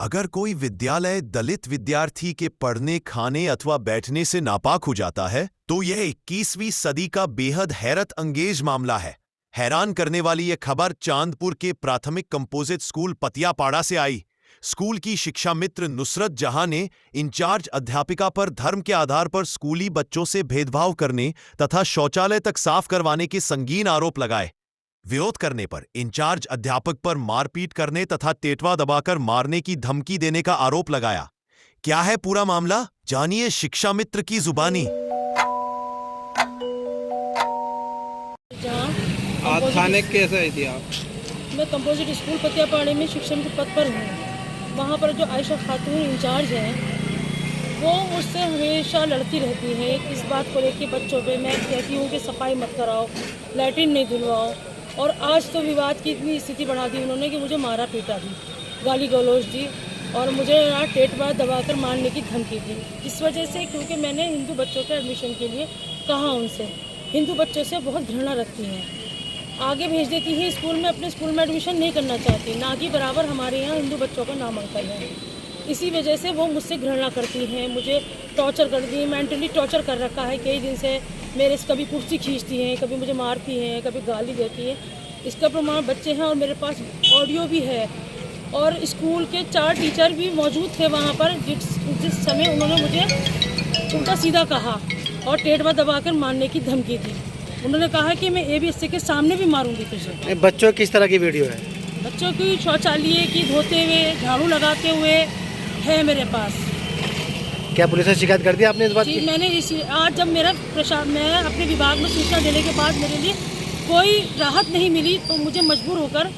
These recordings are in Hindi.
अगर कोई विद्यालय दलित विद्यार्थी के पढ़ने, खाने अथवा बैठने से नापाक हो जाता है तो यह 21वीं सदी का बेहद हैरत अंगेज मामला है। हैरान करने वाली यह खबर चांदपुर के प्राथमिक कंपोजिट स्कूल पतियापाड़ा से आई। स्कूल की शिक्षा मित्र नुसरत जहां ने इंचार्ज अध्यापिका पर धर्म के आधार पर स्कूली बच्चों से भेदभाव करने तथा शौचालय तक साफ करवाने के संगीन आरोप लगाए। विरोध करने पर इंचार्ज अध्यापक पर मारपीट करने तथा टेटवा दबाकर मारने की धमकी देने का आरोप लगाया। क्या है पूरा मामला, जानिए शिक्षा मित्र की जुबानी। आज थाने कैसे आई थी आप? मैं कंपोजिट स्कूल पतियापाड़े में शिक्षण के पद पर हूँ। वहाँ पर जो आयशा खातून इंचार्ज हैं वो मुझसे हमेशा लड़ती रहती है इस बात को लेकर बच्चों पे। मैं कहती हूँ कि सफाई मत कराओ, लैट्रिन नहीं धुलवाओ, और आज तो विवाद की इतनी स्थिति बढ़ा दी उन्होंने कि मुझे मारा पीटा दी, गाली गलौज दी और मुझे यहाँ टेटवा दबाकर मारने की धमकी दी। इस वजह से क्योंकि मैंने हिंदू बच्चों के एडमिशन के लिए कहा उनसे, हिंदू बच्चों से बहुत घृणा रखती हैं, आगे भेज देती हैं स्कूल में, अपने स्कूल में एडमिशन नहीं करना चाहती, ना कि बराबर हमारे यहाँ हिंदू बच्चों का नामांकन है। इसी वजह से वो मुझसे घृणा करती हैं, मुझे टॉर्चर कर दी, मेंटली टॉर्चर कर रखा है कई दिन से। मेरे से कभी कुर्सी खींचती हैं, कभी मुझे मारती हैं, कभी गाली देती हैं। इसका प्रमाण बच्चे हैं और मेरे पास ऑडियो भी है। और स्कूल के 4 टीचर भी मौजूद थे वहाँ पर जिस समय उन्होंने मुझे उल्टा सीधा कहा और टेटवा दबाकर मारने की धमकी दी। उन्होंने कहा कि मैं ABSC के सामने भी मारूंगी तुझे। बच्चों किस तरह की वीडियो है? बच्चों की शौचालय की धोते हुए, झाड़ू लगाते हुए है मेरे पास। क्या पुलिस ने शिकायत कर दी आपने इस बात जी की? मैंने आज जब मैं अपने विभाग में सूचना देने के बाद मेरे लिए कोई राहत नहीं मिली तो मुझे मजबूर होकर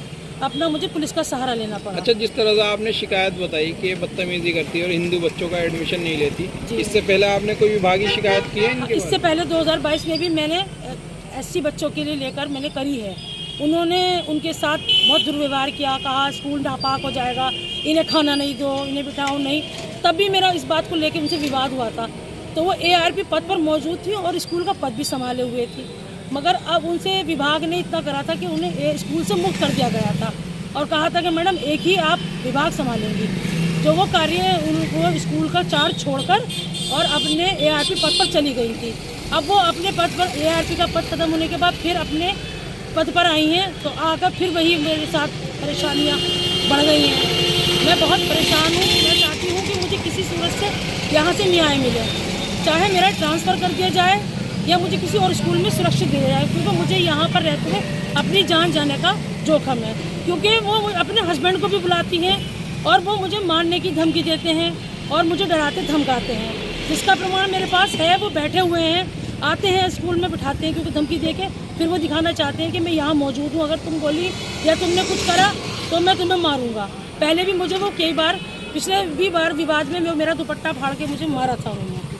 मुझे पुलिस का सहारा लेना पड़ा। अच्छा, जिस तरह से आपने शिकायत बताई कि बदतमीजी करती है और हिंदू बच्चों का एडमिशन नहीं लेती, इससे पहले आपने कोई विभागीय शिकायत की है इनके? इससे पहले 2022 में भी मैंने SC बच्चों के लिए लेकर मैंने करी है। उन्होंने उनके साथ बहुत दुर्व्यवहार किया, कहा स्कूल नापाक हो जाएगा, इन्हें खाना नहीं दो, इन्हें बिठाओ नहीं। तब भी मेरा इस बात को लेकर उनसे विवाद हुआ था। तो वो ARP पद पर मौजूद थी और स्कूल का पद भी संभाले हुए थी, मगर अब उनसे विभाग ने इतना करा था कि उन्हें स्कूल से मुक्त कर दिया गया था और कहा था कि मैडम एक ही आप विभाग संभालेंगी। जो वो कार्य उनको स्कूल का चार्ज छोड़कर और अपने ARP पद पर चली गई थी। अब वो अपने पद पर ARP का पद खत्म होने के बाद फिर अपने पद पर आई हैं, तो आकर फिर वही मेरे साथ परेशानियां बढ़ गई हैं। मैं बहुत परेशान हूँ। मैं चाहती हूँ कि मुझे किसी सूरत से यहाँ से न्याय मिले, चाहे मेरा ट्रांसफ़र कर दिया जाए या मुझे किसी और स्कूल में सुरक्षित दिया जाए, क्योंकि मुझे यहाँ पर रहते हुए अपनी जान जाने का जोखम है। क्योंकि वो अपने हस्बैंड को भी बुलाती हैं और वो मुझे मारने की धमकी देते हैं और मुझे डराते धमकाते हैं, जिसका प्रमाण मेरे पास है। वो बैठे हुए हैं, आते हैं स्कूल में बिठाते हैं, क्योंकि धमकी दे के फिर वो दिखाना चाहते हैं कि मैं यहाँ मौजूद हूँ, अगर तुम बोली या तुमने कुछ करा तो मैं तुम्हें मारूंगा। पहले भी मुझे वो कई बार, पिछले भी बार विवाद में मेरा दुपट्टा फाड़ के मुझे मारा था उन्होंने।